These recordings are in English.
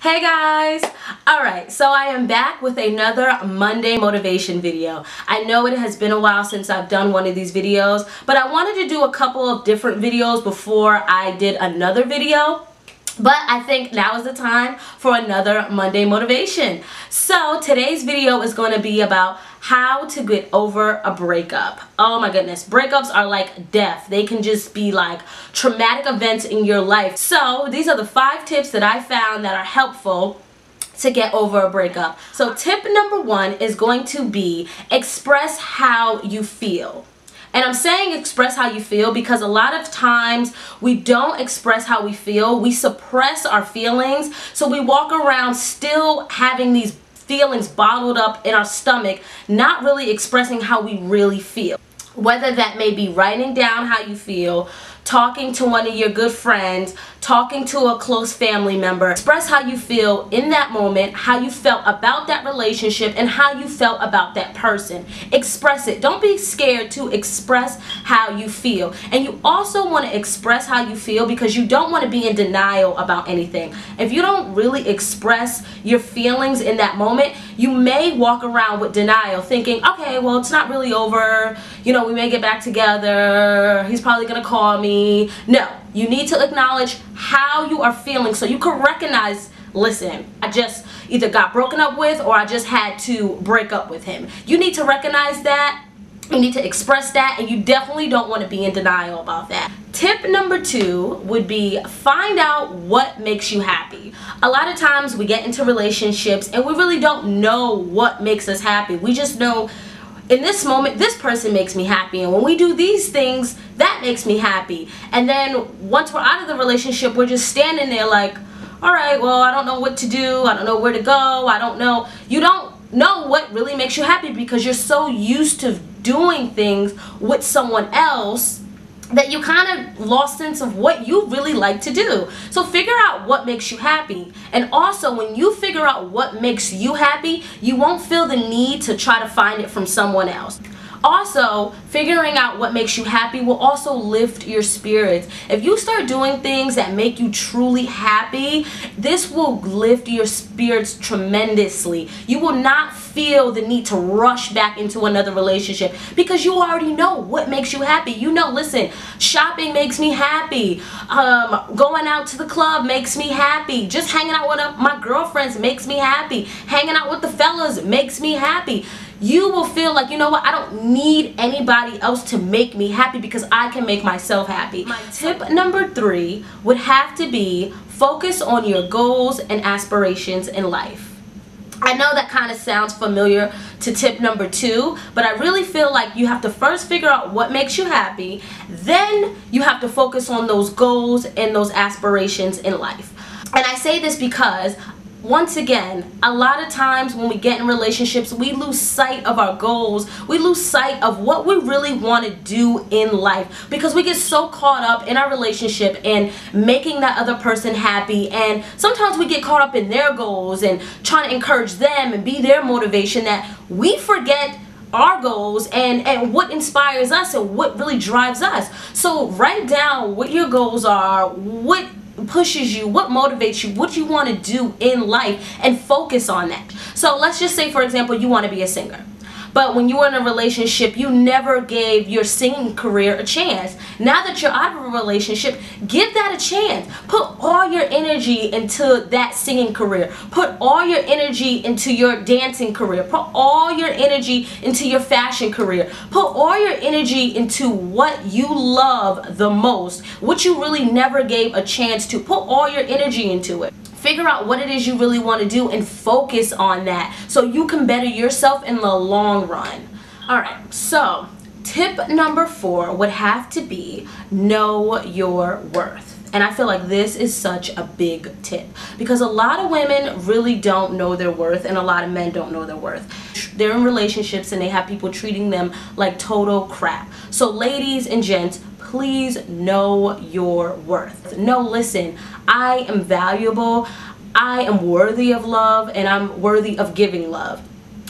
Hey guys! Alright, so I am back with another Monday motivation video. I know it has been a while since I've done one of these videos, but I wanted to do a couple of different videos before I did another video. But I think now is the time for another Monday motivation. So today's video is going to be about how to get over a breakup. Oh my goodness, breakups are like death. They can just be like traumatic events in your life. So these are the 5 tips that I found that are helpful to get over a breakup. So tip number 1 is going to be express how you feel. And I'm saying express how you feel because a lot of times we don't express how we feel. We suppress our feelings. So we walk around still having these feelings bottled up in our stomach, not really expressing how we really feel. Whether that may be writing down how you feel, talking to one of your good friends, talking to a close family member. Express how you feel in that moment, how you felt about that relationship, and how you felt about that person. Express it. Don't be scared to express how you feel. And you also want to express how you feel because you don't want to be in denial about anything. If you don't really express your feelings in that moment, you may walk around with denial thinking, okay, well, it's not really over. You know, we may get back together. He's probably going to call me. No. You need to acknowledge how you are feeling so you can recognize, listen, I just either got broken up with or I just had to break up with him. You need to recognize that. You need to express that, and you definitely don't want to be in denial about that. Tip number 2 would be find out what makes you happy. A lot of times we get into relationships and we really don't know what makes us happy. We just know in this moment, this person makes me happy, and when we do these things, that makes me happy. And then once we're out of the relationship, we're just standing there like, all right, well, I don't know what to do. I don't know where to go. I don't know. You don't know what really makes you happy because you're so used to doing things with someone else that you kind of lost sense of what you really like to do. So figure out what makes you happy. And also, when you figure out what makes you happy, you won't feel the need to try to find it from someone else. Also, figuring out what makes you happy will also lift your spirits. If you start doing things that make you truly happy, this will lift your spirits tremendously. You will not feel the need to rush back into another relationship because you already know what makes you happy. You know, listen, shopping makes me happy. Going out to the club makes me happy. Just hanging out with my girlfriends makes me happy. Hanging out with the fellas makes me happy. You will feel like, you know what, I don't need anybody else to make me happy because I can make myself happy. My tip number 3 would have to be focus on your goals and aspirations in life. I know that kind of sounds familiar to tip number 2, but I really feel like you have to first figure out what makes you happy, then you have to focus on those goals and those aspirations in life. And I say this because once again, a lot of times when we get in relationships, we lose sight of our goals. We lose sight of what we really want to do in life because we get so caught up in our relationship and making that other person happy. And sometimes we get caught up in their goals and trying to encourage them and be their motivation that we forget our goals and what inspires us and what really drives us. So write down what your goals are, what pushes you, what motivates you, what you want to do in life, and focus on that. So let's just say, for example, you want to be a singer. But when you were in a relationship, you never gave your singing career a chance. Now that you're out of a relationship, give that a chance. Put all your energy into that singing career. Put all your energy into your dancing career. Put all your energy into your fashion career. Put all your energy into what you love the most, what you really never gave a chance to. Put all your energy into it. Figure out what it is you really want to do and focus on that so you can better yourself in the long run. Alright, so tip number 4 would have to be know your worth. And I feel like this is such a big tip because a lot of women really don't know their worth and a lot of men don't know their worth. They're in relationships and they have people treating them like total crap. So ladies and gents, please know your worth. No, listen, I am valuable, I am worthy of love, and I'm worthy of giving love.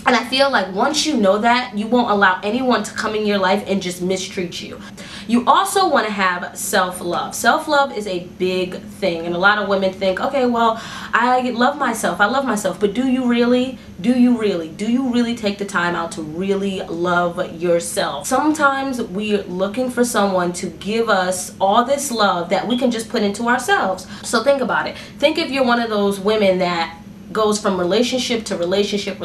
And I feel like once you know that, you won't allow anyone to come in your life and just mistreat you. You also want to have self-love. Self-love is a big thing, and a lot of women think, okay, well, I love myself, but do you really? Do you really? Do you really take the time out to really love yourself? Sometimes we're looking for someone to give us all this love that we can just put into ourselves. So think about it. Think if you're one of those women that goes from relationship to relationship.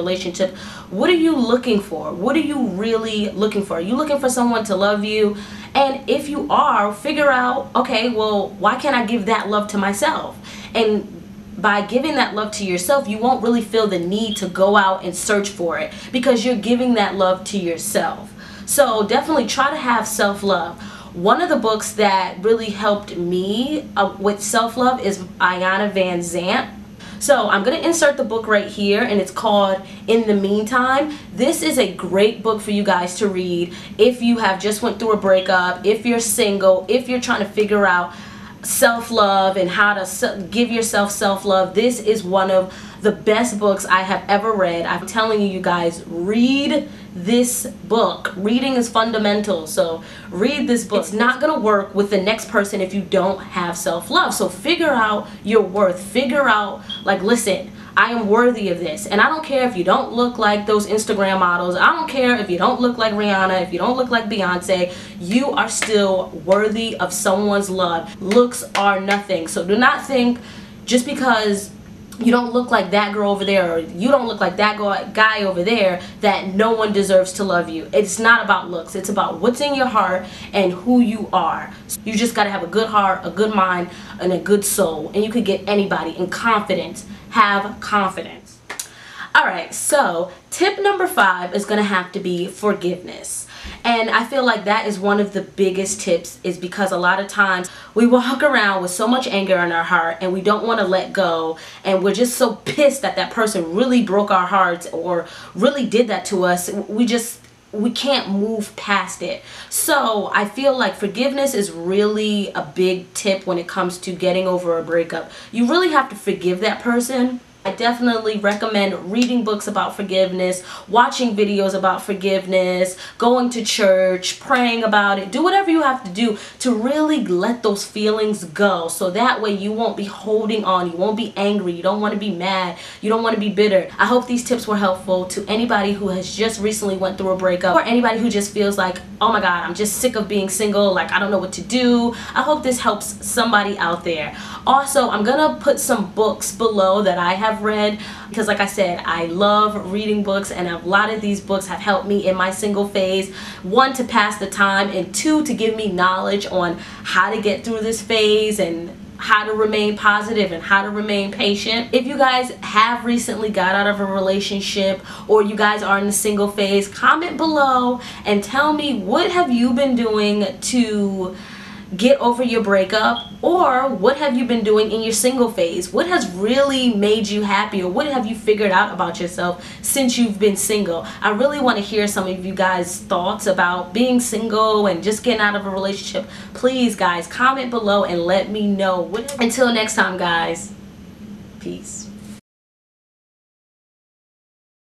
What are you looking for? What are you really looking for? Are you looking for someone to love you? And if you are, figure out, okay, well, why can't I give that love to myself? And by giving that love to yourself, you won't really feel the need to go out and search for it, because you're giving that love to yourself. So definitely try to have self-love. One of the books that really helped me with self-love is Ayanna Van Zant. So I'm going to insert the book right here, and it's called In the Meantime. This is a great book for you guys to read if you have just went through a breakup, if you're single, if you're trying to figure out self-love and how to give yourself self-love. This is one of the best books I have ever read. I'm telling you, you guys, read this book. Reading is fundamental, so read this book. It's not gonna work with the next person if you don't have self-love. So figure out your worth. Figure out, like, listen, I am worthy of this. And I don't care if you don't look like those Instagram models. I don't care if you don't look like Rihanna, if you don't look like Beyonce. You are still worthy of someone's love. Looks are nothing. So do not think just because you don't look like that girl over there, or you don't look like that guy over there, that no one deserves to love you. It's not about looks. It's about what's in your heart and who you are. You just got to have a good heart, a good mind, and a good soul. And you could get anybody. And confidence. Have confidence. Alright, so tip number 5 is going to have to be forgiveness. And I feel like that is one of the biggest tips, is because a lot of times we walk around with so much anger in our heart and we don't want to let go, and we're just so pissed that that person really broke our hearts or really did that to us. We can't move past it. So I feel like forgiveness is really a big tip when it comes to getting over a breakup. You really have to forgive that person. I definitely recommend reading books about forgiveness, watching videos about forgiveness, going to church, praying about it. Do whatever you have to do to really let those feelings go, so that way you won't be holding on. You won't be angry. You don't want to be mad. You don't want to be bitter. I hope these tips were helpful to anybody who has just recently went through a breakup, or anybody who just feels like, oh my God, I'm just sick of being single. Like, I don't know what to do. I hope this helps somebody out there. Also, I'm gonna put some books below that I have read, because like I said, I love reading books, and a lot of these books have helped me in my single phase. 1, to pass the time, and 2, to give me knowledge on how to get through this phase and how to remain positive and how to remain patient. If you guys have recently got out of a relationship, or you guys are in the single phase, comment below and tell me, what have you been doing to get over your breakup, or what have you been doing in your single phase? What has really made you happy, or what have you figured out about yourself since you've been single? I really want to hear some of you guys' thoughts about being single and just getting out of a relationship. Please guys, comment below and let me know. Until next time guys, peace.